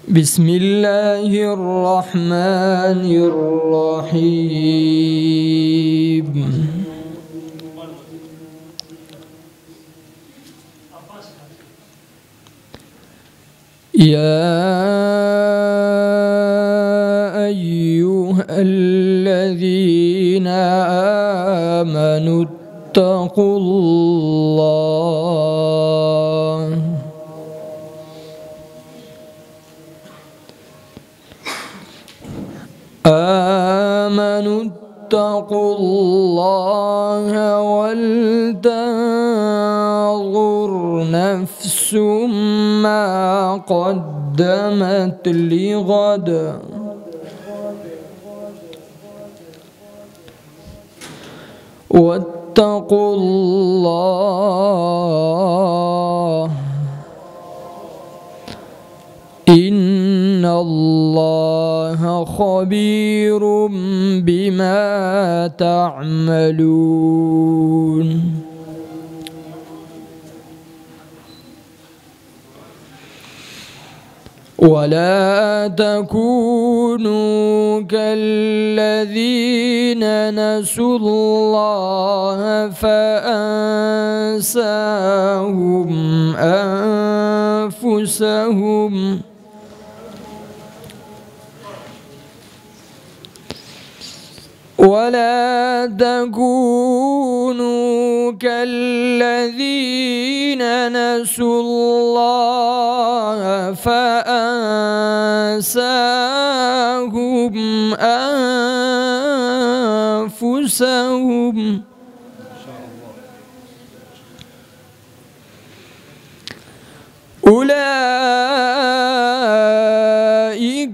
بسم الله الرحمن الرحيم. يا أيها الذين آمنوا اتقوا الله ولتنظر نفس ما قدمت لغد واتقوا الله إن الله خبير بما تعملون. ولا تكونوا كالذين نسوا الله فأنساهم أنفسهم ولا تكونوا كالذين نسوا الله فأنساهم أنفسهم أولئك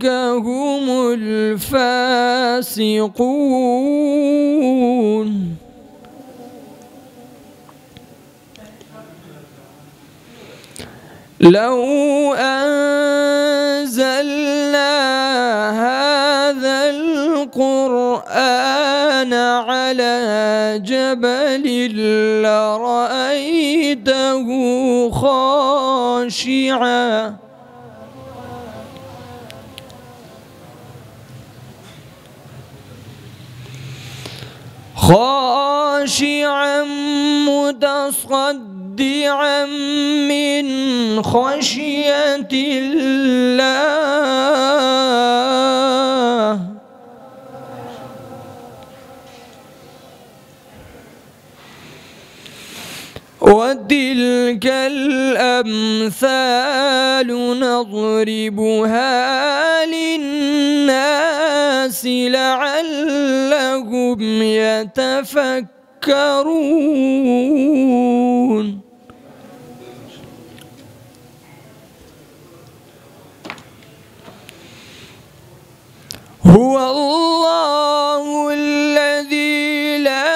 هم الفاسقون. لو أنزلنا هذا القرآن على جبل لرأيته خاشعا متصدعا من خشية الله. وتلك الأمثال نضربها للناس لعلهم يتفكرون. هو الله الذي لا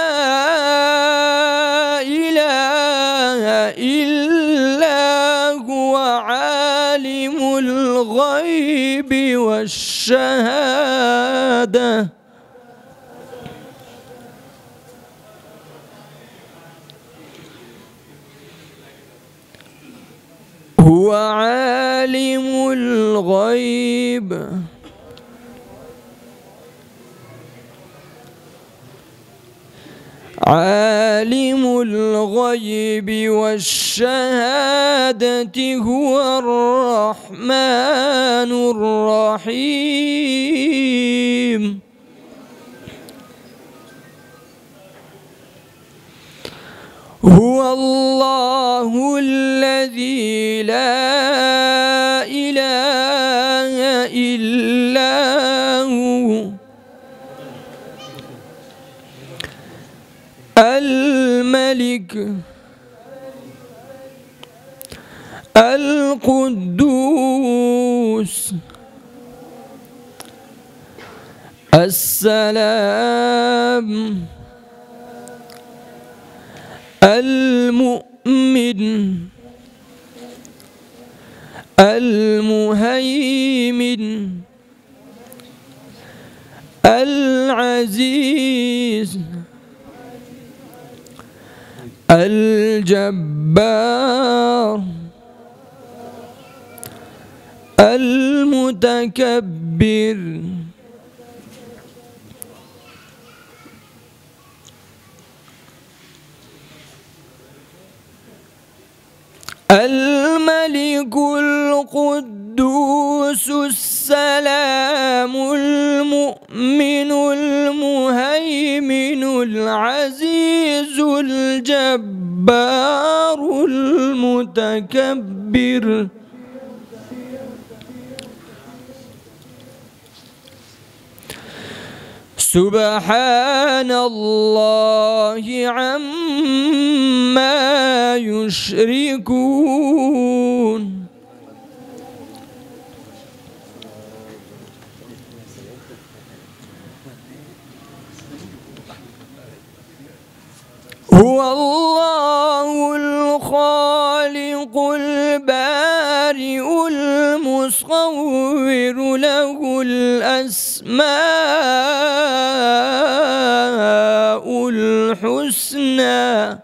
إله إلا هو عالم الغيب والشهادة هو عالم الغيب والشهادة هو الرحمن الرحيم. هو الله الذي لا إله إلا هو الملك القدوس السلام المؤمن المهيمن العزيز الجبار المتكبر الملك القدوس السلام المؤمن المهيمن العزيز الجبار المتكبر سبحان الله عما يشركون هو الله الخالق البارئ المصور له الأسماء الحسنى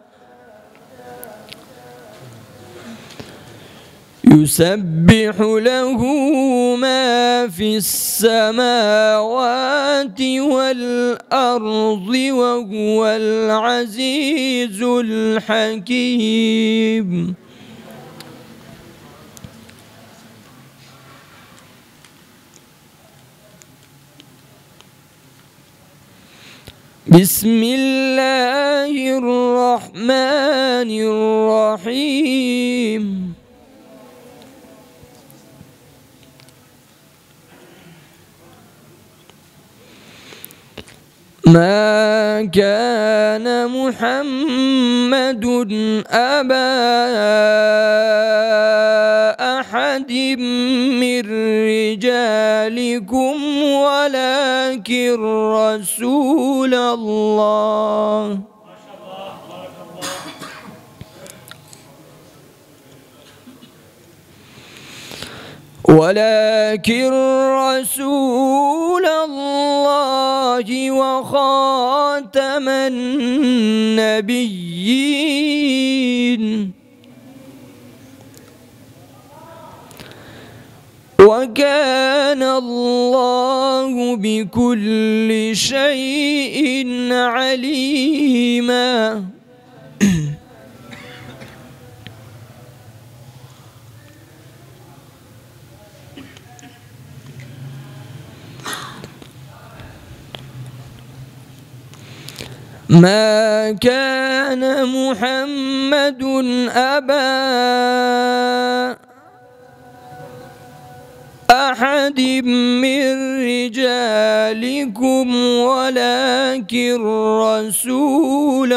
يسبح له ما في السماوات والأرض وهو العزيز الحكيم بسم الله الرحمن الرحيم ما كان محمد أبا أحد من رجالكم ولكن رسول الله وخاتم النبيين وكان الله بكل شيء عليما ما كان محمد أبا أحد من رجالكم ولكن رسول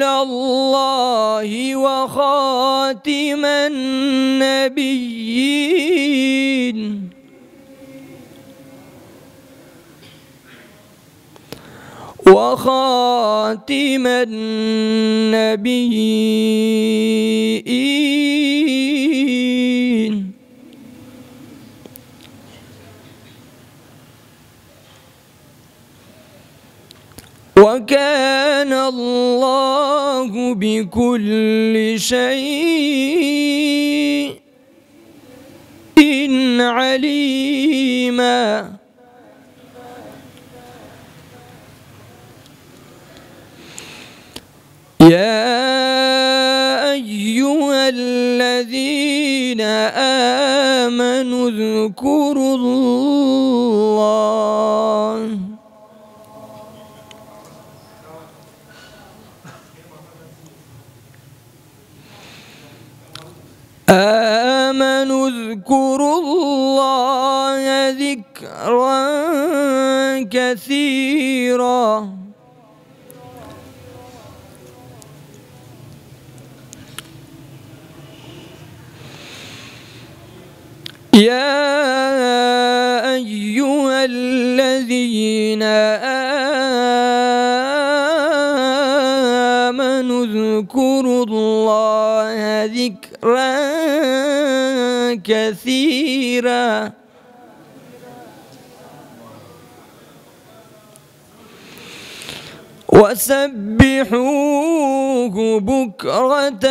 الله وخاتم النبيين وكان الله بكل شيء عليما يا أيها الذين آمنوا اذكروا الله اذكروا الله ذكرا كثيرا يا أيها الذين آمنوا اذكروا الله ذكرا كثيرا وسبحوه بكرة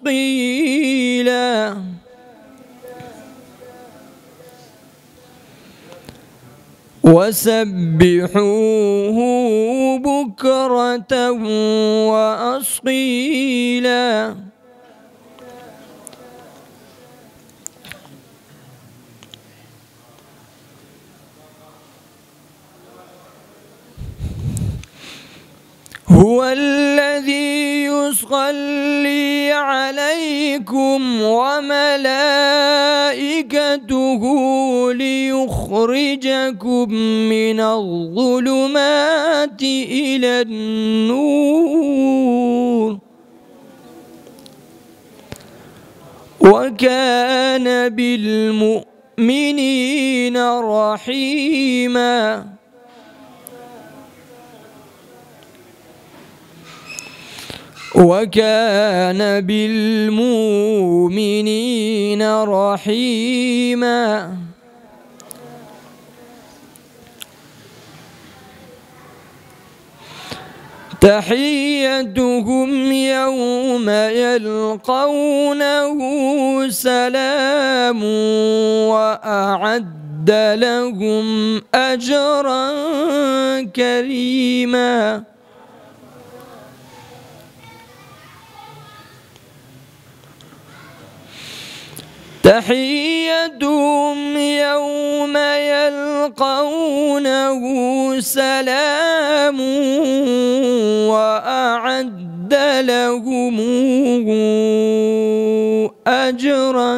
وأصيلا وسبحوه بكرة وأصيلا هو الذي يصلي عليكم وملائكته ليخرجكم من الظلمات إلى النور وكان بالمؤمنين رحيما وكان بالمؤمنين رحيما تحيتهم يوم يلقونه سلام وأعد لهم أجرا كريما تحيتهم يوم يلقونه سلام وأعد لهم أجرا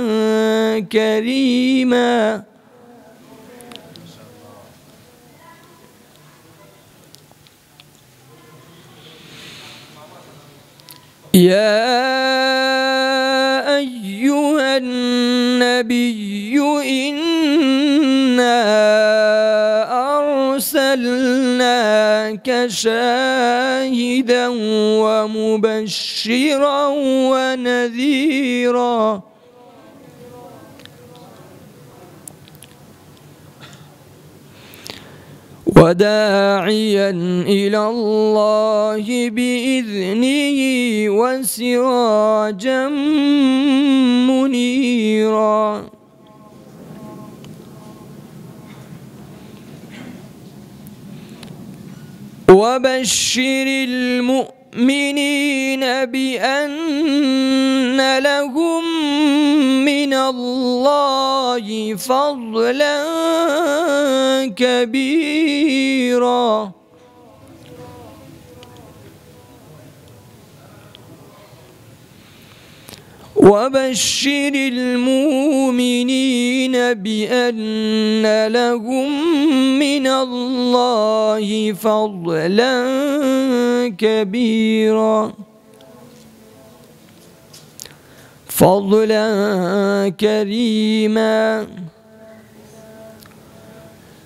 كريما يا أيها النبي إنا أرسلناك شاهدا ومبشرا ونذيرا وداعيا إلى الله بإذنه وسراجا منيرا وبشر المؤمنين بأن لهم من الله فضلا كبيرا وبشر المؤمنين بأن لهم من الله فضلا كبيرا فضلا كريما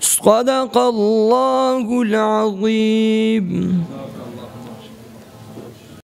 صدق الله العظيم.